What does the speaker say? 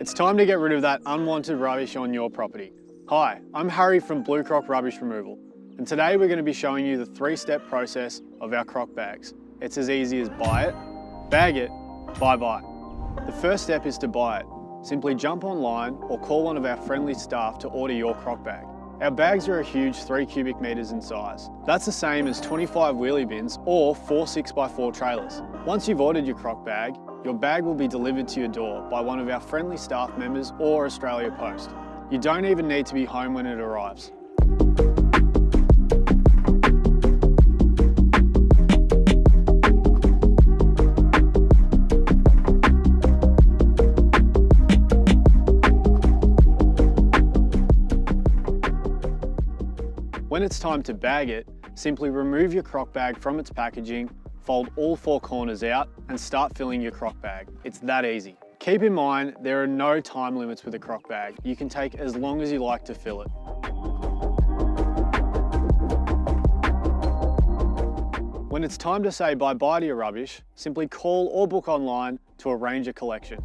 It's time to get rid of that unwanted rubbish on your property. Hi, I'm Harry from Blue Croc Rubbish Removal, and today we're going to be showing you the 3-step process of our croc bags. It's as easy as buy it, bag it, bye-bye. The first step is to buy it. Simply jump online or call one of our friendly staff to order your croc bag. Our bags are a huge 3 cubic metres in size. That's the same as 25 wheelie bins or 4 6x4 trailers. Once you've ordered your croc bag, your bag will be delivered to your door by one of our friendly staff members or Australia Post. You don't even need to be home when it arrives. When it's time to bag it, simply remove your croc bag from its packaging, fold all 4 corners out and start filling your croc bag. It's that easy. Keep in mind, there are no time limits with a croc bag. You can take as long as you like to fill it. When it's time to say bye-bye to your rubbish, simply call or book online to arrange a collection.